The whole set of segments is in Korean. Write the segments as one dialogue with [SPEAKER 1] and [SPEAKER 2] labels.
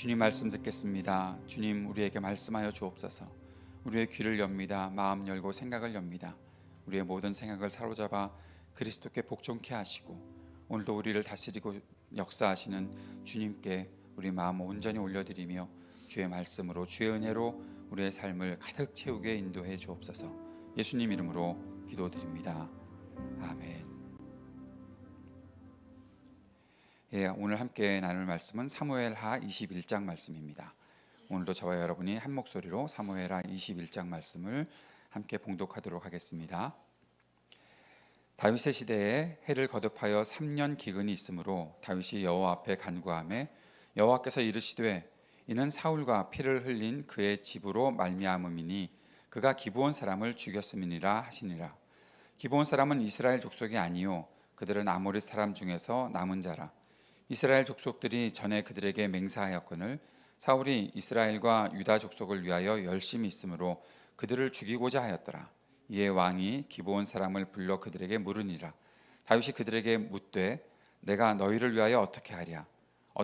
[SPEAKER 1] 주님 말씀 듣겠습니다. 주님 우리에게 말씀하여 주옵소서. 우리의 귀를 엽니다. 마음 열고 생각을 엽니다. 우리의 모든 생각을 사로잡아 그리스도께 복종케 하시고 오늘도 우리를 다스리고 역사하시는 주님께 우리 마음 온전히 올려드리며 주의 말씀으로 주의 은혜로 우리의 삶을 가득 채우게 인도해 주옵소서. 예수님 이름으로 기도드립니다. 아멘. 오늘 함께 나눌 말씀은 사무엘하 21장 말씀입니다. 오늘도 저와 여러분이 한 목소리로 사무엘하 21장 말씀을 함께 봉독하도록 하겠습니다. 다윗의 시대에 해를 거듭하여 3년 기근이 있으므로 다윗이 여호와 앞에 간구하매 여호와께서 이르시되 이는 사울과 피를 흘린 그의 집으로 말미암음이니 그가 기브온 사람을 죽였음이니라 하시니라. 기브온 사람은 이스라엘 족속이 아니요 그들은 아모리 사람 중에서 남은 자라. 이스라엘 족속들이 전에 그들에게 맹세하였거늘 사울이 이스라엘과 유다 족속을 위하여 열심히 있으므로 그들을 죽이고자 하였더라. 이에 왕이 기브온 사람을 불러 그들에게 물으니라. 다윗이 그들에게 묻되 내가 너희를 위하여 어떻게 하랴?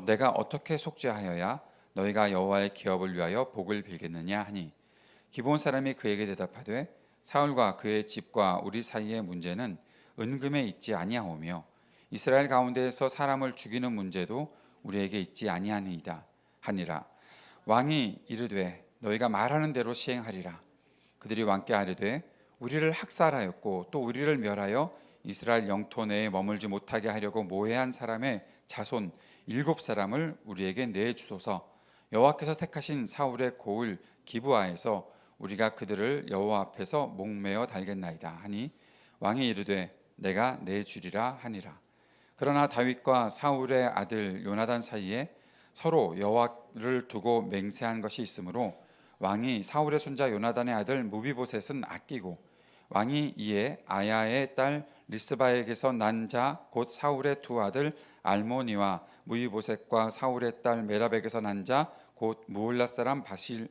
[SPEAKER 1] 내가 어떻게 속죄하여야 너희가 여호와의 기업을 위하여 복을 빌겠느냐 하니 기브온 사람이 그에게 대답하되 사울과 그의 집과 우리 사이의 문제는 은금에 있지 아니하오며 이스라엘 가운데에서 사람을 죽이는 문제도 우리에게 있지 아니하니이다 하니라. 왕이 이르되 너희가 말하는 대로 시행하리라. 그들이 왕께 아뢰되 우리를 학살하였고 또 우리를 멸하여 이스라엘 영토 내에 머물지 못하게 하려고 모해한 사람의 자손 7사람을 우리에게 내주소서. 여호와께서 택하신 사울의 고을 기브아에서 우리가 그들을 여호와 앞에서 목매어 달겠나이다 하니 왕이 이르되 내가 내주리라 하니라. 그러나 다윗과 사울의 아들 요나단 사이에 서로 여호와를 두고 맹세한 것이 있으므로 왕이 사울의 손자 요나단의 아들 무비보셋은 아끼고 왕이 이에 아야의 딸 리스바에게서 난 자 곧 사울의 두 아들 알모니와 무비보셋과 사울의 딸 메랍에게서 난 자 곧 무올라 사람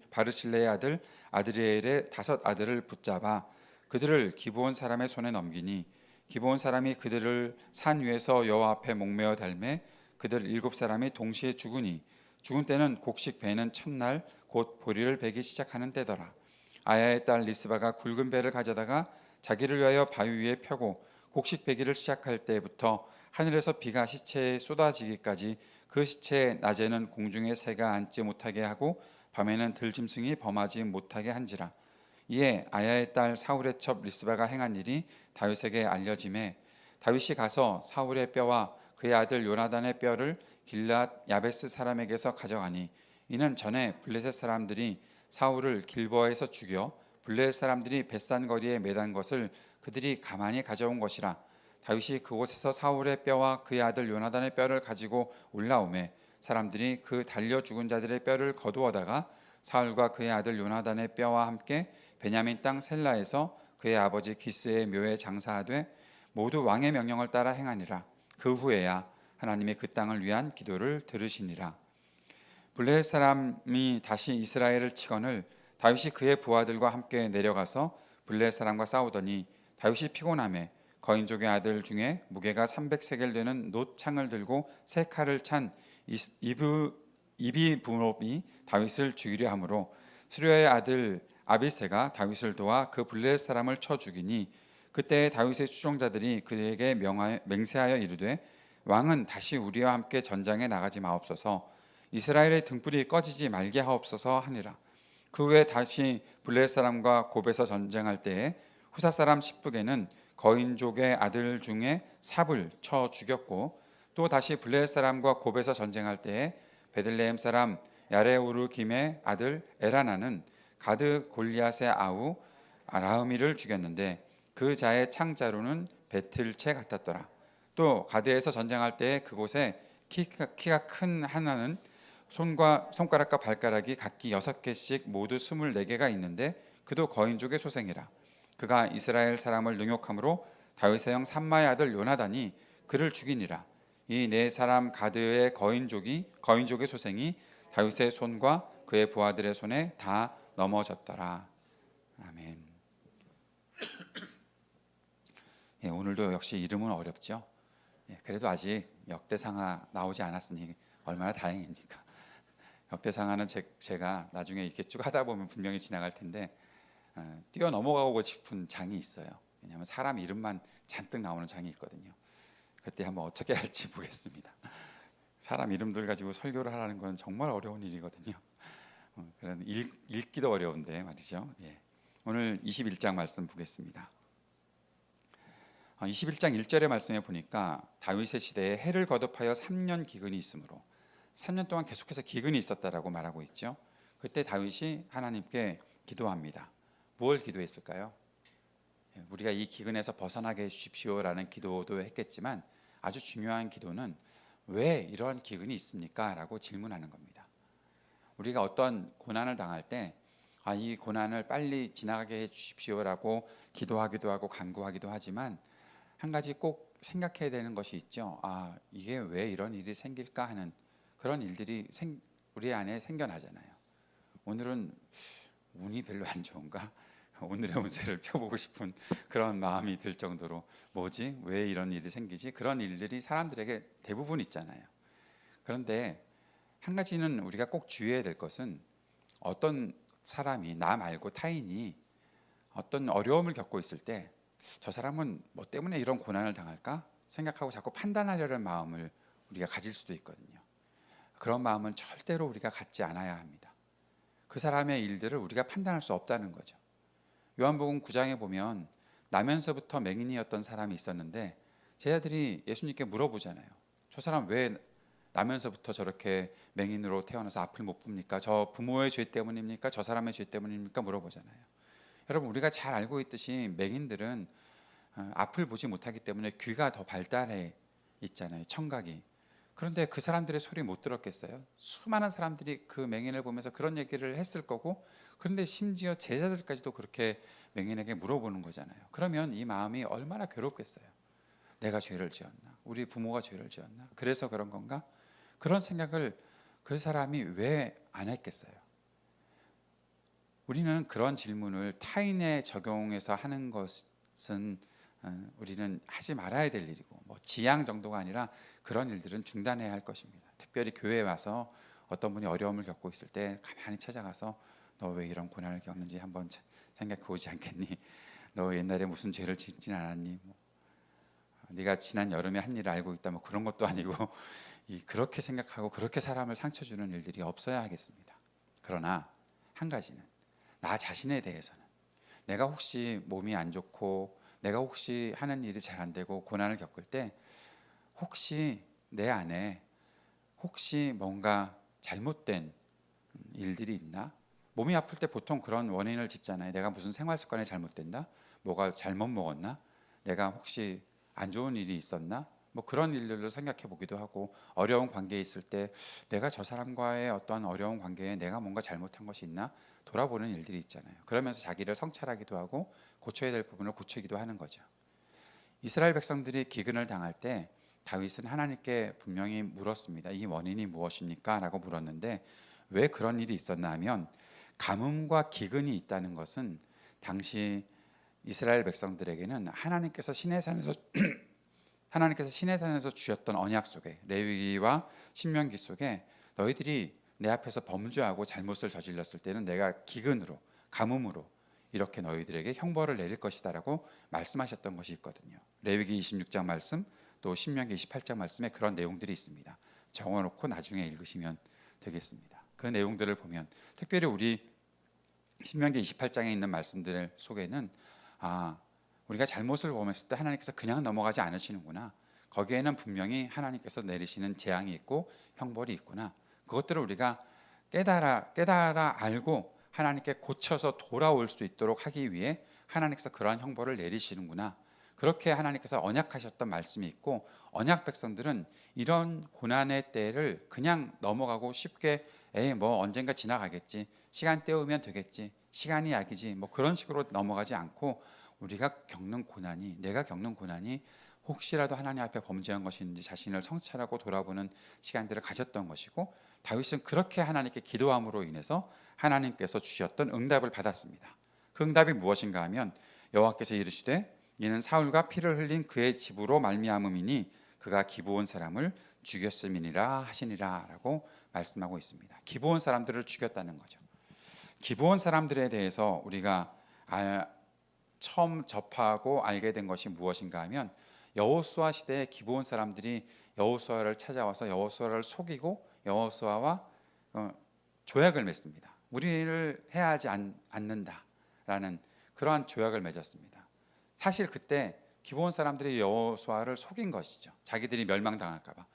[SPEAKER 1] 바르실레의 아들 아드리엘의 5 아들을 붙잡아 그들을 기브온 사람의 손에 넘기니 기브온 사람이 그들을 산 위에서 여호와 앞에 목매어 달매 그들 7사람이 동시에 죽으니 죽은 때는 곡식 베는 첫날 곧 보리를 베기 시작하는 때더라. 아야의 딸 리스바가 굵은 배를 가져다가 자기를 위하여 바위 위에 펴고 곡식 베기를 시작할 때부터 하늘에서 비가 시체에 쏟아지기까지 그 시체에 낮에는 공중에 새가 앉지 못하게 하고 밤에는 들짐승이 범하지 못하게 한지라. 이에 아야의 딸 사울의 첩 리스바가 행한 일이 다윗에게 알려짐에 다윗이 가서 사울의 뼈와 그의 아들 요나단의 뼈를 길앗 야베스 사람에게서 가져가니 이는 전에 블레셋 사람들이 사울을 길보아에서 죽여 블레셋 사람들이 벳산 거리에 매단 것을 그들이 가만히 가져온 것이라. 다윗이 그곳에서 사울의 뼈와 그의 아들 요나단의 뼈를 가지고 올라오매 사람들이 그 달려 죽은 자들의 뼈를 거두어다가 사울과 그의 아들 요나단의 뼈와 함께 베냐민 땅 셀라에서 그의 아버지 기스의 묘에 장사하되 모두 왕의 명령을 따라 행하니라. 그 후에야 하나님이 그 땅을 위한 기도를 들으시니라. 블레셋 사람이 다시 이스라엘을 치거늘 다윗이 그의 부하들과 함께 내려가서 블레셋 사람과 싸우더니 다윗이 피곤하매 거인족의 아들 중에 무게가 300세겔 되는 놋창을 들고 3칼을 찬 이비부롭이 다윗을 죽이려 하므로 스루야의 아들 아비새가 다윗을 도와 그 블레셋 사람을 쳐 죽이니 그때 다윗의 추종자들이 그에게 맹세하여 이르되 왕은 다시 우리와 함께 전장에 나가지 마옵소서. 이스라엘의 등불이 꺼지지 말게 하옵소서 하니라. 그 후에 다시 블레셋 사람과 곱에서 전쟁할 때에 후사 사람 십북에는 거인족의 아들 중에 삽을 쳐 죽였고 또 다시 블레셋 사람과 곱에서 전쟁할 때에 베들레헴 사람 야레우르 김의 아들 에라나는 가드 골리앗의 아우 라흐미를 죽였는데 그 자의 창자루는 배틀채 같았더라. 또 가드에서 전쟁할 때에 그곳에 키가 큰 하나는 손가락과 발가락이 각기 6개씩 모두 24개가 있는데 그도 거인족의 소생이라. 그가 이스라엘 사람을 능욕함으로 다윗의 형 삼마의 아들 요나단이 그를 죽이니라. 이 4사람 가드의 거인족의 소생이 다윗의 손과 그의 부하들의 손에 다 넘어졌더라. 아멘. 오늘도 역시 이름은 어렵죠. 그래도 아직 역대상하 나오지 않았으니 얼마나 다행입니까? 역대상하는 제가 나중에 이렇게 쭉 하다 보면 분명히 지나갈 텐데 뛰어 넘어가고 싶은 장이 있어요. 왜냐하면 사람 이름만 잔뜩 나오는 장이 있거든요. 그때 한번 어떻게 할지 보겠습니다. 사람 이름들 가지고 설교를 하라는 건 정말 어려운 일이거든요. 그런 읽기도 어려운데 말이죠. 예. 오늘 21장 말씀 보겠습니다. 21장 1절의 말씀에 보니까 다윗의 시대에 해를 거듭하여 3년 기근이 있으므로 3년 동안 계속해서 기근이 있었다라고 말하고 있죠. 그때 다윗이 하나님께 기도합니다. 뭘 기도했을까요? 우리가 이 기근에서 벗어나게 해주십시오라는 기도도 했겠지만 아주 중요한 기도는 왜 이러한 기근이 있습니까? 라고 질문하는 겁니다. 우리가 어떤 고난을 당할 때 이 고난을 빨리 지나가게 해주십시오라고 기도하기도 하고 간구하기도 하지만 한 가지 꼭 생각해야 되는 것이 있죠. 이게 왜 이런 일이 생길까 하는 그런 일들이 우리 안에 생겨나잖아요. 오늘은 운이 별로 안 좋은가? 오늘의 운세를 펴보고 싶은 그런 마음이 들 정도로 뭐지? 왜 이런 일이 생기지? 그런 일들이 사람들에게 대부분 있잖아요. 그런데 한 가지는 우리가 꼭 주의해야 될 것은 어떤 사람이 나 말고 타인이 어떤 어려움을 겪고 있을 때 저 사람은 뭐 때문에 이런 고난을 당할까 생각하고 자꾸 판단하려는 마음을 우리가 가질 수도 있거든요. 그런 마음은 절대로 우리가 갖지 않아야 합니다. 그 사람의 일들을 우리가 판단할 수 없다는 거죠. 요한복음 9장에 보면 나면서부터 맹인이었던 사람이 있었는데 제자들이 예수님께 물어보잖아요. 저 사람 왜 나면서부터 저렇게 맹인으로 태어나서 앞을 못 봅니까? 저 부모의 죄 때문입니까? 저 사람의 죄 때문입니까? 물어보잖아요. 여러분 우리가 잘 알고 있듯이 맹인들은 앞을 보지 못하기 때문에 귀가 더 발달해 있잖아요. 청각이. 그런데 그 사람들의 소리 못 들었겠어요? 수많은 사람들이 그 맹인을 보면서 그런 얘기를 했을 거고 그런데 심지어 제자들까지도 그렇게 맹인에게 물어보는 거잖아요. 그러면 이 마음이 얼마나 괴롭겠어요. 내가 죄를 지었나? 우리 부모가 죄를 지었나? 그래서 그런 건가? 그런 생각을 그 사람이 왜 안 했겠어요? 우리는 그런 질문을 타인에 적용해서 하는 것은 우리는 하지 말아야 될 일이고 뭐 지양 정도가 아니라 그런 일들은 중단해야 할 것입니다. 특별히 교회에 와서 어떤 분이 어려움을 겪고 있을 때 가만히 찾아가서 너 왜 이런 고난을 겪는지 한번 생각해 보지 않겠니? 너 옛날에 무슨 죄를 짓진 않았니? 네가 지난 여름에 한 일을 알고 있다 뭐 그런 것도 아니고 그렇게 생각하고 그렇게 사람을 상처 주는 일들이 없어야 하겠습니다. 그러나 한 가지는 나 자신에 대해서는 내가 혹시 몸이 안 좋고 내가 혹시 하는 일이 잘 안 되고 고난을 겪을 때 혹시 내 안에 혹시 뭔가 잘못된 일들이 있나? 몸이 아플 때 보통 그런 원인을 짚잖아요. 내가 무슨 생활 습관이 잘못된다? 뭐가 잘못 먹었나? 내가 혹시 안 좋은 일이 있었나? 뭐 그런 일들을 생각해 보기도 하고 어려운 관계에 있을 때 내가 저 사람과의 어떤 어려운 관계에 내가 뭔가 잘못한 것이 있나? 돌아보는 일들이 있잖아요. 그러면서 자기를 성찰하기도 하고 고쳐야 될 부분을 고치기도 하는 거죠. 이스라엘 백성들이 기근을 당할 때 다윗은 하나님께 분명히 물었습니다. 이 원인이 무엇입니까? 라고 물었는데 왜 그런 일이 있었나 하면 가뭄과 기근이 있다는 것은 당시 이스라엘 백성들에게는 하나님께서 시내산에서 주셨던 언약 속에 레위기와 신명기 속에 너희들이 내 앞에서 범죄하고 잘못을 저질렀을 때는 내가 기근으로 가뭄으로 이렇게 너희들에게 형벌을 내릴 것이다라고 말씀하셨던 것이 있거든요. 레위기 26장 말씀 또 신명기 28장 말씀에 그런 내용들이 있습니다. 적어놓고 나중에 읽으시면 되겠습니다. 그 내용들을 보면 특별히 우리 신명기 28장에 있는 말씀들 속에는 우리가 잘못을 범했을 때 하나님께서 그냥 넘어가지 않으시는구나. 거기에는 분명히 하나님께서 내리시는 재앙이 있고 형벌이 있구나. 그것들을 우리가 깨달아 알고 하나님께 고쳐서 돌아올 수 있도록 하기 위해 하나님께서 그러한 형벌을 내리시는구나. 그렇게 하나님께서 언약하셨던 말씀이 있고 언약 백성들은 이런 고난의 때를 그냥 넘어가고 쉽게 뭐 언젠가 지나가겠지. 시간 때우면 되겠지. 시간이 약이지. 뭐 그런 식으로 넘어가지 않고 우리가 겪는 고난이 내가 겪는 고난이 혹시라도 하나님 앞에 범죄한 것인지 자신을 성찰하고 돌아보는 시간들을 가졌던 것이고 다윗은 그렇게 하나님께 기도함으로 인해서 하나님께서 주셨던 응답을 받았습니다. 그 응답이 무엇인가 하면 여호와께서 이르시되 이는 사울과 피를 흘린 그의 집으로 말미암음이니 그가 기브온 사람을 죽였음이니라 하시니라 라고 말씀하고 있습니다. 기브온 사람들을 죽였다는 거죠. 기브온 사람들에 대해서 우리가 처음 접하고 알게 된 것이 무엇인가 하면 여호수아 시대에 기브온 사람들이 여호수아를 찾아와서 여호수아를 속이고 여호수아와 조약을 맺습니다. 우리를 해하지 않는다라는 그러한 조약을 맺었습니다. 사실 그때 기브온 사람들이 여호수아를 속인 것이죠. 자기들이 멸망당할까 봐.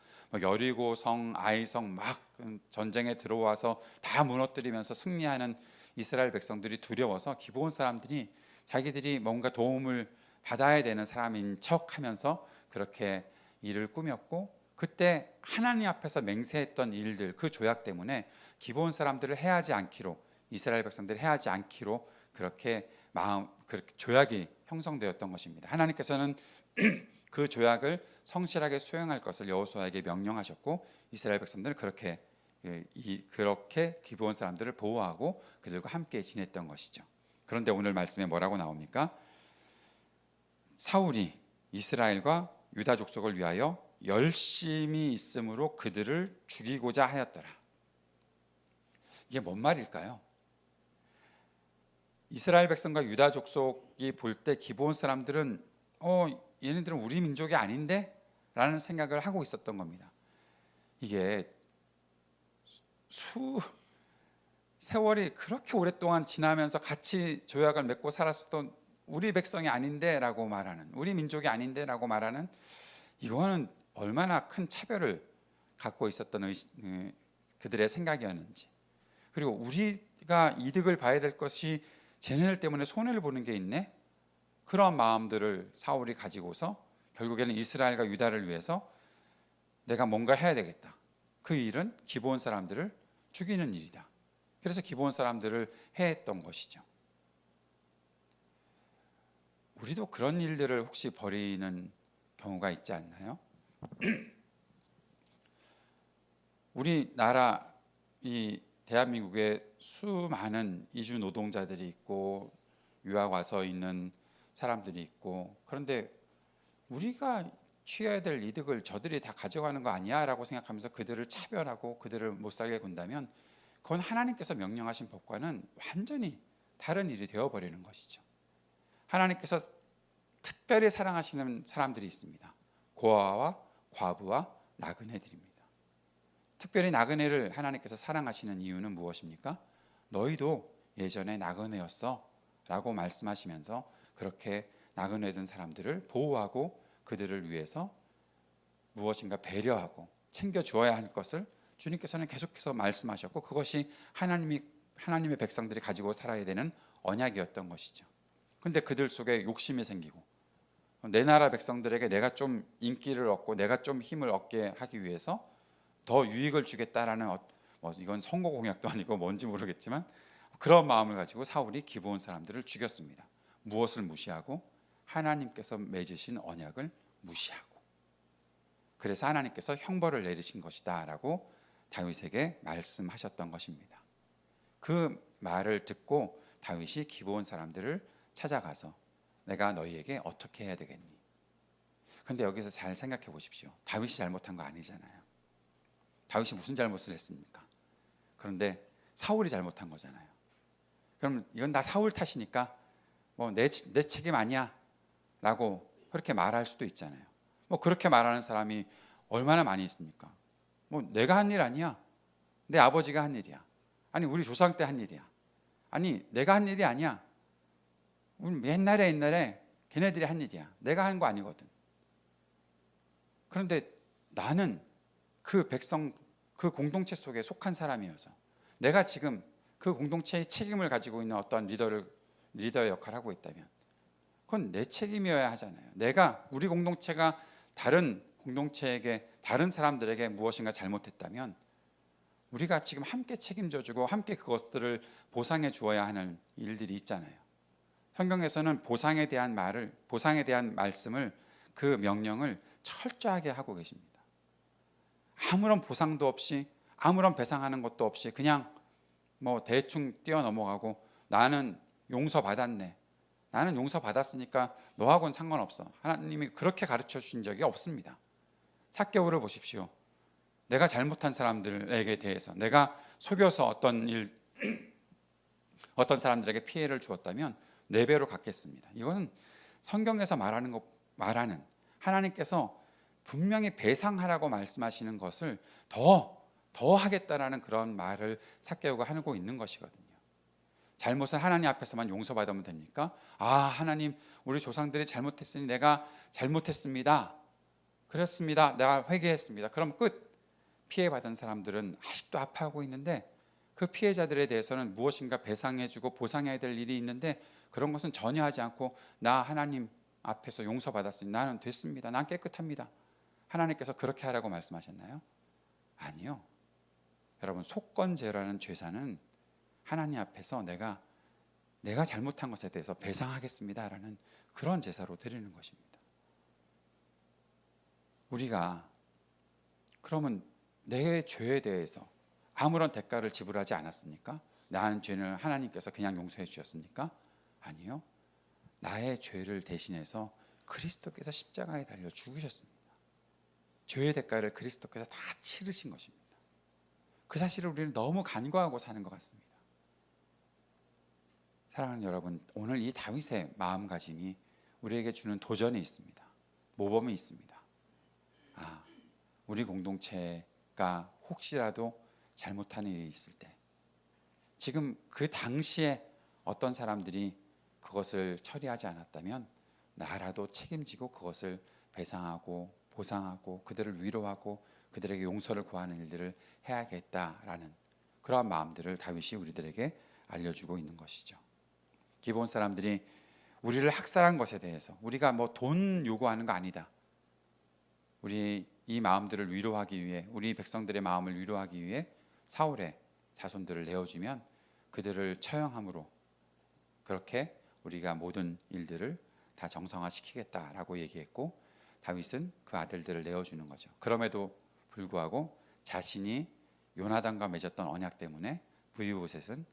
[SPEAKER 1] 여리고성, 아이성 막 전쟁에 들어와서 다 무너뜨리면서 승리하는 이스라엘 백성들이 두려워서 기브온 사람들이 자기들이 뭔가 도움을 받아야 되는 사람인 척하면서 그렇게 일을 꾸몄고, 그때 하나님 앞에서 맹세했던 일들, 그 조약 때문에 기브온 사람들을 해하지 않기로, 이스라엘 백성들을 해하지 않기로 그렇게 조약이 형성되었던 것입니다. 하나님께서는 그 조약을 성실하게 수행할 것을 여호수아에게 명령하셨고, 이스라엘 백성들은 그렇게 기브온 사람들을 보호하고 그들과 함께 지냈던 것이죠. 그런데 오늘 말씀에 뭐라고 나옵니까? 사울이 이스라엘과 유다 족속을 위하여 열심히 있으므로 그들을 죽이고자 하였더라. 이게 뭔 말일까요? 이스라엘 백성과 유다 족속이 볼 때 기브온 사람들은 얘네들은 우리 민족이 아닌데? 라는 생각을 하고 있었던 겁니다. 이게 세월이 그렇게 오랫동안 지나면서 같이 조약을 맺고 살았었던 우리 백성이 아닌데 라고 말하는, 우리 민족이 아닌데 라고 말하는, 이거는 얼마나 큰 차별을 갖고 있었던 그들의 생각이었는지, 그리고 우리가 이득을 봐야 될 것이 쟤네들 때문에 손해를 보는 게 있네, 그런 마음들을 사울이 가지고서 결국에는 이스라엘과 유다를 위해서 내가 뭔가 해야 되겠다. 그 일은 기브온 사람들을 죽이는 일이다. 그래서 기브온 사람들을 해했던 것이죠. 우리도 그런 일들을 혹시 벌이는 경우가 있지 않나요? 우리나라 이 대한민국에 수많은 이주 노동자들이 있고 유학 와서 있는 사람들이 있고, 그런데 우리가 취해야 될 이득을 저들이 다 가져가는 거 아니야? 라고 생각하면서 그들을 차별하고 그들을 못 살게 군다면 그건 하나님께서 명령하신 법과는 완전히 다른 일이 되어버리는 것이죠. 하나님께서 특별히 사랑하시는 사람들이 있습니다. 고아와 과부와 나그네들입니다. 특별히 나그네를 하나님께서 사랑하시는 이유는 무엇입니까? 너희도 예전에 나그네였어 라고 말씀하시면서 그렇게 나그네된 사람들을 보호하고 그들을 위해서 무엇인가 배려하고 챙겨주어야 할 것을 주님께서는 계속해서 말씀하셨고, 그것이 하나님의 백성들이 가지고 살아야 되는 언약이었던 것이죠. 그런데 그들 속에 욕심이 생기고, 내 나라 백성들에게 내가 좀 인기를 얻고 내가 좀 힘을 얻게 하기 위해서 더 유익을 주겠다라는, 이건 선거 공약도 아니고 뭔지 모르겠지만 그런 마음을 가지고 사울이 기브온 사람들을 죽였습니다. 무엇을 무시하고? 하나님께서 맺으신 언약을 무시하고. 그래서 하나님께서 형벌을 내리신 것이다 라고 다윗에게 말씀하셨던 것입니다. 그 말을 듣고 다윗이 기브온 사람들을 찾아가서 내가 너희에게 어떻게 해야 되겠니? 그런데 여기서 잘 생각해 보십시오. 다윗이 잘못한 거 아니잖아요. 다윗이 무슨 잘못을 했습니까? 그런데 사울이 잘못한 거잖아요. 그럼 이건 다 사울 탓이니까 내 책임 아니야 라고 그렇게 말할 수도 있잖아요. 그렇게 말하는 사람이 얼마나 많이 있습니까? 내가 한 일 아니야. 내 아버지가 한 일이야. 아니 우리 조상 때 한 일이야. 아니 내가 한 일이 아니야. 우리 옛날에 걔네들이 한 일이야. 내가 한 거 아니거든. 그런데 나는 그 백성, 그 공동체 속에 속한 사람이어서 내가 지금 그 공동체의 책임을 가지고 있는 어떤 리더의 역할을 하고 있다면 그건 내 책임이어야 하잖아요. 우리 공동체가 다른 공동체에게, 다른 사람들에게 무엇인가 잘못했다면 우리가 지금 함께 책임져주고 함께 그것들을 보상해 주어야 하는 일들이 있잖아요. 성경에서는 보상에 대한 말씀을, 그 명령을 철저하게 하고 계십니다. 아무런 보상도 없이, 아무런 배상하는 것도 없이 그냥 대충 뛰어넘어가고 나는 용서받았네, 나는 용서받았으니까 너하고는 상관없어. 하나님이 그렇게 가르쳐 주신 적이 없습니다. 삭개오를 보십시오. 내가 잘못한 사람들에게 대해서, 내가 속여서 어떤 사람들에게 피해를 주었다면 4배로 갚겠습니다. 이거는 성경에서 말하는 하나님께서 분명히 배상하라고 말씀하시는 것을 더 하겠다라는 그런 말을 삭개오가 하고 있는 것이거든요. 잘못은 하나님 앞에서만 용서받으면 됩니까? 하나님, 우리 조상들이 잘못했으니 내가 잘못했습니다. 그렇습니다. 내가 회개했습니다. 그럼 끝. 피해받은 사람들은 아직도 아파하고 있는데 그 피해자들에 대해서는 무엇인가 배상해주고 보상해야 될 일이 있는데 그런 것은 전혀 하지 않고 나 하나님 앞에서 용서받았으니 나는 됐습니다. 난 깨끗합니다. 하나님께서 그렇게 하라고 말씀하셨나요? 아니요. 여러분, 속건제라는 죄사는 하나님 앞에서 내가 잘못한 것에 대해서 배상하겠습니다라는 그런 제사로 드리는 것입니다. 우리가 그러면 내 죄에 대해서 아무런 대가를 지불하지 않았습니까? 나의 죄는 하나님께서 그냥 용서해 주셨습니까? 아니요. 나의 죄를 대신해서 그리스도께서 십자가에 달려 죽으셨습니다. 죄의 대가를 그리스도께서 다 치르신 것입니다. 그 사실을 우리는 너무 간과하고 사는 것 같습니다. 사랑하는 여러분, 오늘 이 다윗의 마음가짐이 우리에게 주는 도전이 있습니다. 모범이 있습니다. 우리 공동체가 혹시라도 잘못하는 일이 있을 때 지금 그 당시에 어떤 사람들이 그것을 처리하지 않았다면 나라도 책임지고 그것을 배상하고 보상하고 그들을 위로하고 그들에게 용서를 구하는 일들을 해야겠다라는 그러한 마음들을 다윗이 우리들에게 알려주고 있는 것이죠. 기본 사람들이 우리를 학살한 것에 대해서 우리가 돈 요구하는 거 아니다. 우리 이 마음들을 위로하기 위해 우리 백성들의 마음을 위로하기 위해 사울의 자손들을 내어주면 그들을 처형함으로 그렇게 우리가 모든 일들을 다 정상화시키겠다라고 얘기했고 다윗은 그 아들들을 내어주는 거죠. 그럼에도 불구하고 자신이 요나단과 맺었던 언약 때문에 브이보셋은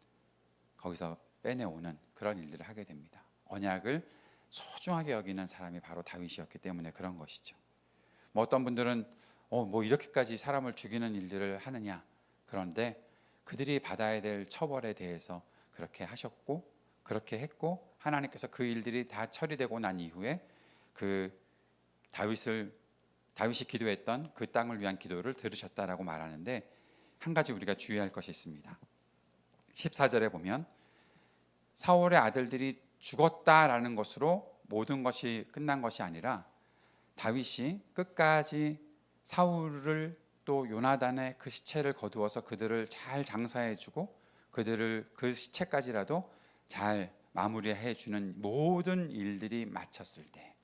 [SPEAKER 1] 거기서 빼내오는 그런 일들을 하게 됩니다. 언약을 소중하게 여기는 사람이 바로 다윗이었기 때문에 그런 것이죠. 어떤 분들은 이렇게까지 사람을 죽이는 일들을 하느냐. 그런데 그들이 받아야 될 처벌에 대해서 그렇게 하셨고 그렇게 했고 하나님께서 그 일들이 다 처리되고 난 이후에 그 다윗이 기도했던 그 땅을 위한 기도를 들으셨다라고 말하는데 한 가지 우리가 주의할 것이 있습니다. 14절에 보면 사울의 아들들이 죽었다라는 것으로 모든 것이 끝난 것이 아니라 다윗이 끝까지 사울을 또 요나단의 그 시체를 거두어서 그들을 잘 장사해주고 그들을 그 시체까지라도 잘 마무리해주는 모든 일들이 마쳤을 때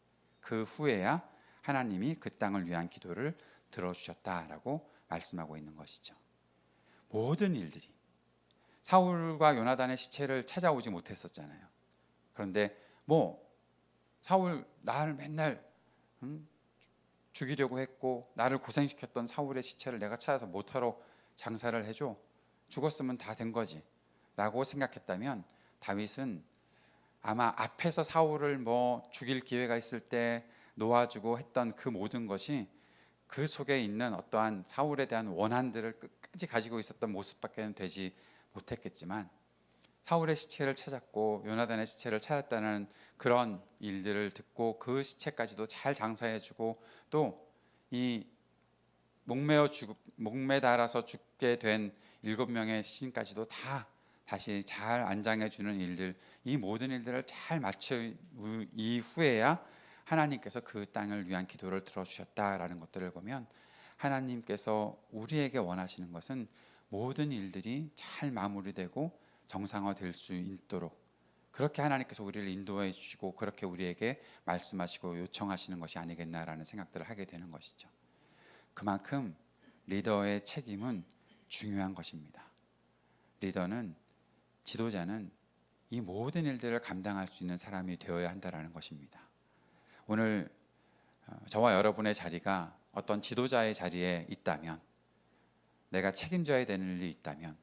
[SPEAKER 1] 그 후에야 하나님이 그 땅을 위한 기도를 들어주셨다라고 말씀하고 있는 것이죠. 모든 일들이 사울과 요나단의 시체를 찾아오지 못했었잖아요. 그런데 사울 나를 맨날 죽이려고 했고 나를 고생시켰던 사울의 시체를 내가 찾아서 못하러 장사를 해줘. 죽었으면 다 된 거지 라고 생각했다면 다윗은 아마 앞에서 사울을 죽일 기회가 있을 때 놓아주고 했던 그 모든 것이 그 속에 있는 어떠한 사울에 대한 원한들을 끝까지 가지고 있었던 모습밖에는 되지 못했겠지만 사울의 시체를 찾았고 요나단의 시체를 찾았다는 그런 일들을 듣고 그 시체까지도 잘 장사해주고 또 이 목매달아서 죽게 된 7명의 시신까지도 다 다시 잘 안장해주는 일들, 이 모든 일들을 잘 마친 이후에야 하나님께서 그 땅을 위한 기도를 들어주셨다라는 것들을 보면 하나님께서 우리에게 원하시는 것은 모든 일들이 잘 마무리되고 정상화될 수 있도록 그렇게 하나님께서 우리를 인도해 주시고 그렇게 우리에게 말씀하시고 요청하시는 것이 아니겠나라는 생각들을 하게 되는 것이죠. 그만큼 리더의 책임은 중요한 것입니다. 리더는 지도자는 이 모든 일들을 감당할 수 있는 사람이 되어야 한다는 것입니다. 오늘 저와 여러분의 자리가 어떤 지도자의 자리에 있다면 내가 책임져야 되는 일이 있다면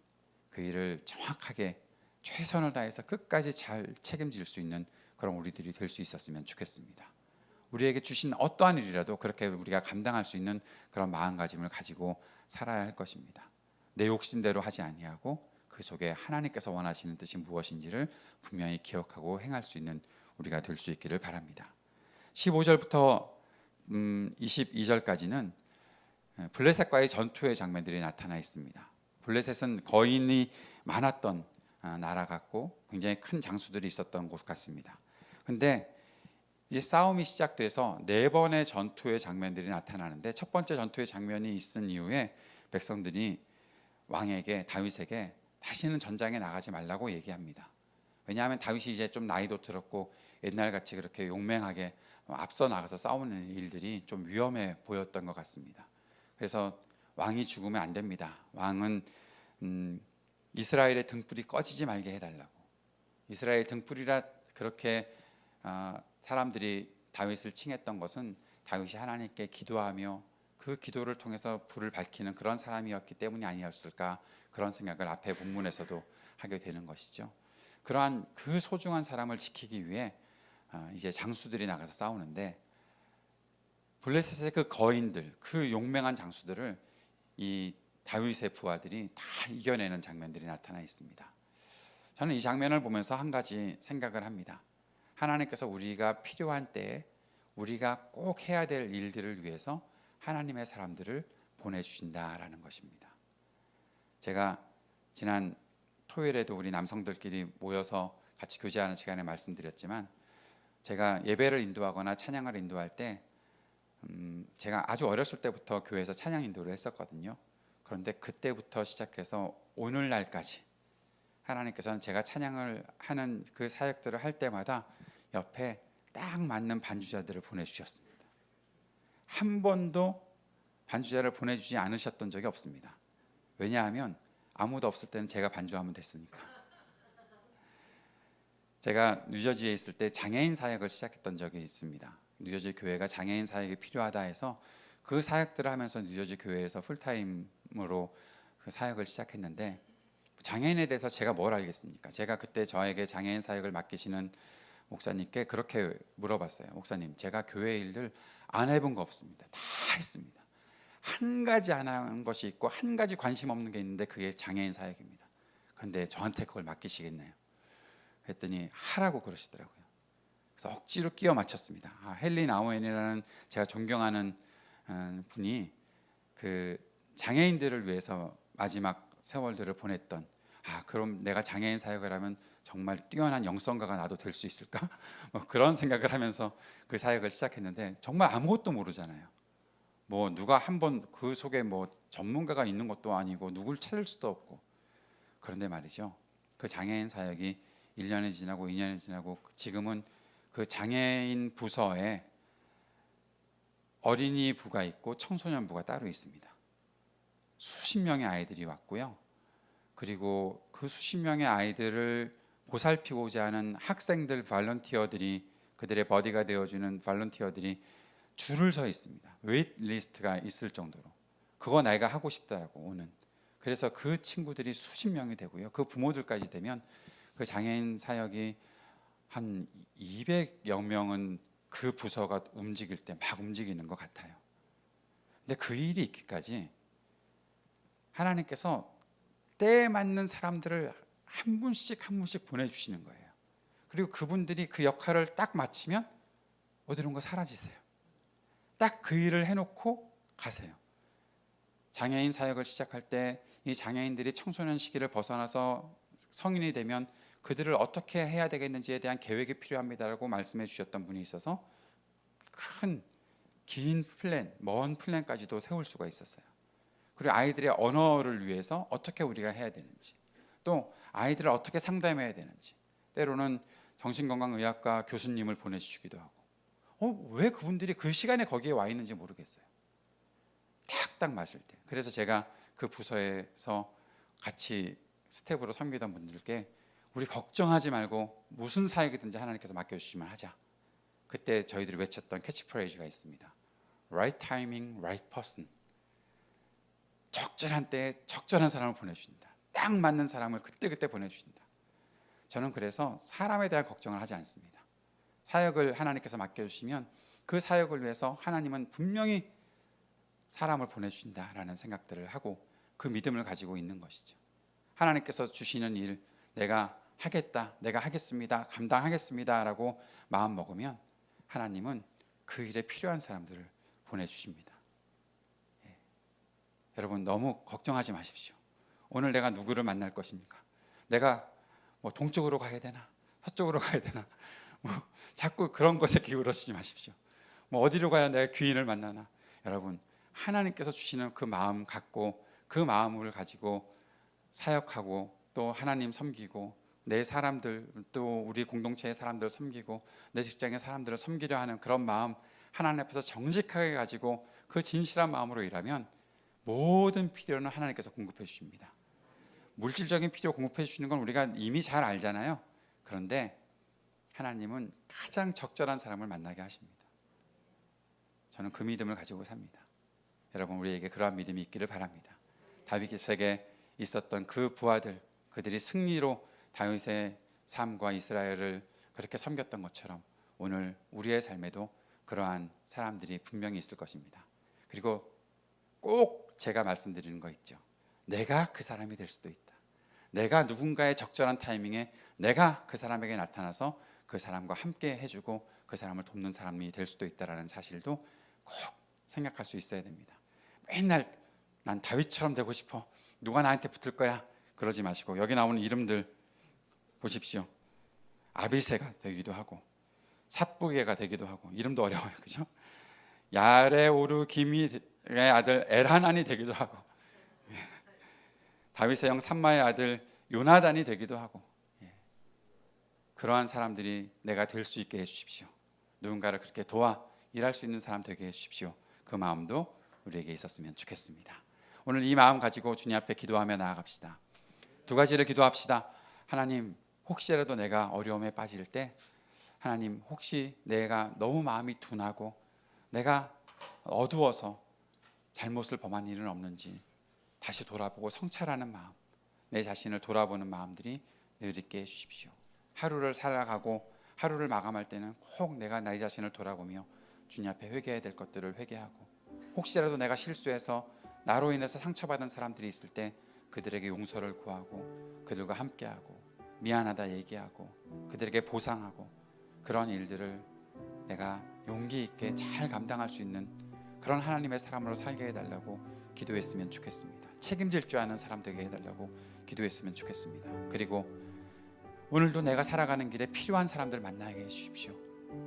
[SPEAKER 1] 그 일을 정확하게 최선을 다해서 끝까지 잘 책임질 수 있는 그런 우리들이 될 수 있었으면 좋겠습니다. 우리에게 주신 어떠한 일이라도 그렇게 우리가 감당할 수 있는 그런 마음가짐을 가지고 살아야 할 것입니다. 내 욕심대로 하지 아니하고 그 속에 하나님께서 원하시는 뜻이 무엇인지를 분명히 기억하고 행할 수 있는 우리가 될 수 있기를 바랍니다. 15절부터 22절까지는 블레셋과의 전투의 장면들이 나타나 있습니다. 블레셋은 거인이 많았던 나라 같고 굉장히 큰 장수들이 있었던 곳 같습니다. 근데 이제 싸움이 시작돼서 네 번의 전투의 장면들이 나타나는데 첫 번째 전투의 장면이 있은 이후에 백성들이 왕에게 다윗에게 다시는 전장에 나가지 말라고 얘기합니다. 왜냐하면 다윗이 이제 좀 나이도 들었고 옛날같이 그렇게 용맹하게 앞서 나가서 싸우는 일들이 좀 위험해 보였던 것 같습니다. 그래서 왕이 죽으면 안 됩니다. 왕은 이스라엘의 등불이 꺼지지 말게 해달라고. 이스라엘 등불이라 그렇게 사람들이 다윗을 칭했던 것은 다윗이 하나님께 기도하며 그 기도를 통해서 불을 밝히는 그런 사람이었기 때문이 아니었을까, 그런 생각을 앞에 본문에서도 하게 되는 것이죠. 그러한 그 소중한 사람을 지키기 위해 이제 장수들이 나가서 싸우는데 블레셋의 그 거인들, 그 용맹한 장수들을 이 다윗의 부하들이 다 이겨내는 장면들이 나타나 있습니다. 저는 이 장면을 보면서 한 가지 생각을 합니다. 하나님께서 우리가 필요한 때에 우리가 꼭 해야 될 일들을 위해서 하나님의 사람들을 보내주신다라는 것입니다. 제가 지난 토요일에도 우리 남성들끼리 모여서 같이 교제하는 시간에 말씀드렸지만, 제가 예배를 인도하거나 찬양을 인도할 때 제가 아주 어렸을 때부터 교회에서 찬양 인도를 했었거든요. 그런데 그때부터 시작해서 오늘날까지 하나님께서는 제가 찬양을 하는 그 사역들을 할 때마다 옆에 딱 맞는 반주자들을 보내주셨습니다. 한 번도 반주자를 보내주지 않으셨던 적이 없습니다. 왜냐하면 아무도 없을 때는 제가 반주하면 됐으니까. 제가 뉴저지에 있을 때 장애인 사역을 시작했던 적이 있습니다. 뉴저지 교회가 장애인 사역이 필요하다 해서 그 사역들을 하면서 뉴저지 교회에서 풀타임으로 그 사역을 시작했는데, 장애인에 대해서 제가 뭘 알겠습니까? 제가 그때 저에게 장애인 사역을 맡기시는 목사님께 그렇게 물어봤어요. 목사님, 제가 교회 일들 안 해본 거 없습니다. 다 했습니다. 한 가지 안 한 것이 있고 한 가지 관심 없는 게 있는데 그게 장애인 사역입니다. 그런데 저한테 그걸 맡기시겠나요? 했더니 하라고 그러시더라고요. 그래서 억지로 끼워 맞췄습니다. 헨리 나우엔이라는 제가 존경하는 분이 그 장애인들을 위해서 마지막 세월들을 보냈던, 그럼 내가 장애인 사역을 하면 정말 뛰어난 영성가가 나도 될 수 있을까? 그런 생각을 하면서 그 사역을 시작했는데, 정말 아무것도 모르잖아요. 뭐 누가 한번 그 속에 뭐 전문가가 있는 것도 아니고 누굴 찾을 수도 없고. 그런데 말이죠, 그 장애인 사역이 1년이 지나고 2년이 지나고 지금은 그 장애인 부서에 어린이 부가 있고 청소년 부가 따로 있습니다. 수십 명의 아이들이 왔고요. 그리고 그 수십 명의 아이들을 보살피고자 하는 학생들 발런티어들이, 그들의 버디가 되어주는 발런티어들이 줄을 서 있습니다. 웨이트 리스트가 있을 정도로. 그거 내가 하고 싶다라고 오는. 그래서 그 친구들이 수십 명이 되고요. 그 부모들까지 되면 그 장애인 사역이 한 200여 명은 그 부서가 움직일 때 막 움직이는 것 같아요. 근데 그 일이 있기까지 하나님께서 때에 맞는 사람들을 한 분씩 한 분씩 보내주시는 거예요. 그리고 그분들이 그 역할을 딱 마치면 어디론가 사라지세요. 딱 그 일을 해놓고 가세요. 장애인 사역을 시작할 때 이 장애인들이 청소년 시기를 벗어나서 성인이 되면 그들을 어떻게 해야 되겠는지에 대한 계획이 필요합니다라고 말씀해 주셨던 분이 있어서 큰 긴 플랜, 먼 플랜까지도 세울 수가 있었어요. 그리고 아이들의 언어를 위해서 어떻게 우리가 해야 되는지, 또 아이들을 어떻게 상담해야 되는지, 때로는 정신건강의학과 교수님을 보내주시기도 하고, 왜 그분들이 그 시간에 거기에 와 있는지 모르겠어요. 딱 맞을 때. 그래서 제가 그 부서에서 같이 스텝으로 섬기던 분들께 우리 걱정하지 말고 무슨 사역이든지 하나님께서 맡겨주시면 하자. 그때 저희들이 외쳤던 캐치프레이즈가 있습니다. Right timing, right person. 적절한 때에 적절한 사람을 보내주신다. 딱 맞는 사람을 그때그때 보내주신다. 저는 그래서 사람에 대한 걱정을 하지 않습니다. 사역을 하나님께서 맡겨주시면 그 사역을 위해서 하나님은 분명히 사람을 보내주신다라는 생각들을 하고 그 믿음을 가지고 있는 것이죠. 하나님께서 주시는 일 내가 하겠다, 내가 하겠습니다, 감당하겠습니다 라고 마음 먹으면 하나님은 그 일에 필요한 사람들을 보내주십니다. 여러분 너무 걱정하지 마십시오. 오늘 내가 누구를 만날 것입니까? 내가 뭐 동쪽으로 가야 되나 서쪽으로 가야 되나 자꾸 그런 것에 기울어지지 마십시오. 뭐 어디로 가야 내가 귀인을 만나나. 여러분 하나님께서 주시는 그 마음 갖고 그 마음을 가지고 사역하고 또 하나님 섬기고 내 사람들 또 우리 공동체의 사람들을 섬기고 내 직장의 사람들을 섬기려 하는 그런 마음 하나님 앞에서 정직하게 가지고 그 진실한 마음으로 일하면 모든 필요는 하나님께서 공급해 주십니다. 물질적인 필요 공급해 주시는 건 우리가 이미 잘 알잖아요. 그런데 하나님은 가장 적절한 사람을 만나게 하십니다. 저는 그 믿음을 가지고 삽니다. 여러분 우리에게 그러한 믿음이 있기를 바랍니다. 다윗에게 있었던 그 부하들 그들이 승리로 다윗의 삶과 이스라엘을 그렇게 섬겼던 것처럼 오늘 우리의 삶에도 그러한 사람들이 분명히 있을 것입니다. 그리고 꼭 제가 말씀드리는 거 있죠. 내가 그 사람이 될 수도 있다. 내가 누군가의 적절한 타이밍에 내가 그 사람에게 나타나서 그 사람과 함께 해주고 그 사람을 돕는 사람이 될 수도 있다라는 사실도 꼭 생각할 수 있어야 됩니다. 맨날 난 다윗처럼 되고 싶어, 누가 나한테 붙을 거야, 그러지 마시고 여기 나오는 이름들 보십시오. 아비새가 되기도 하고 삽부개가 되기도 하고 이름도 어려워요, 그죠? 야레오르 기미의 아들 엘하난이 되기도 하고 다윗의 형 삼마의 아들 요나단이 되기도 하고 그러한 사람들이 내가 될 수 있게 해주십시오. 누군가를 그렇게 도와 일할 수 있는 사람 되게 해주십시오. 그 마음도 우리에게 있었으면 좋겠습니다. 오늘 이 마음 가지고 주님 앞에 기도하며 나아갑시다. 두 가지를 기도합시다. 하나님 혹시라도 내가 어려움에 빠질 때 하나님 혹시 내가 너무 마음이 둔하고 내가 어두워서 잘못을 범한 일은 없는지 다시 돌아보고 성찰하는 마음, 내 자신을 돌아보는 마음들이 늘 있게 해주십시오. 하루를 살아가고 하루를 마감할 때는 꼭 내가 나의 자신을 돌아보며 주님 앞에 회개해야 될 것들을 회개하고 혹시라도 내가 실수해서 나로 인해서 상처받은 사람들이 있을 때 그들에게 용서를 구하고 그들과 함께하고 미안하다 얘기하고 그들에게 보상하고 그런 일들을 내가 용기 있게 잘 감당할 수 있는 그런 하나님의 사람으로 살게 해달라고 기도했으면 좋겠습니다. 책임질 줄 아는 사람 되게 해달라고 기도했으면 좋겠습니다. 그리고 오늘도 내가 살아가는 길에 필요한 사람들 만나게 해주십시오.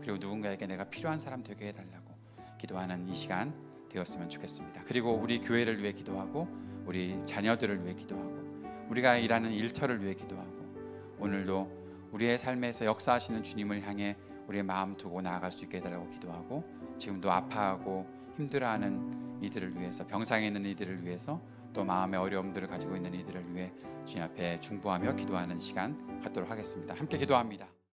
[SPEAKER 1] 그리고 누군가에게 내가 필요한 사람 되게 해달라고 기도하는 이 시간 되었으면 좋겠습니다. 그리고 우리 교회를 위해 기도하고 우리 자녀들을 위해 기도하고 우리가 일하는 일터를 위해 기도하고 오늘도 우리의 삶에서 역사하시는 주님을 향해 우리의 마음 두고 나아갈 수 있게 해달라고 기도하고 지금도 아파하고 힘들어하는 이들을 위해서 병상에 있는 이들을 위해서 또 마음의 어려움들을 가지고 있는 이들을 위해 주님 앞에 중보하며 기도하는 시간 갖도록 하겠습니다. 함께 기도합니다.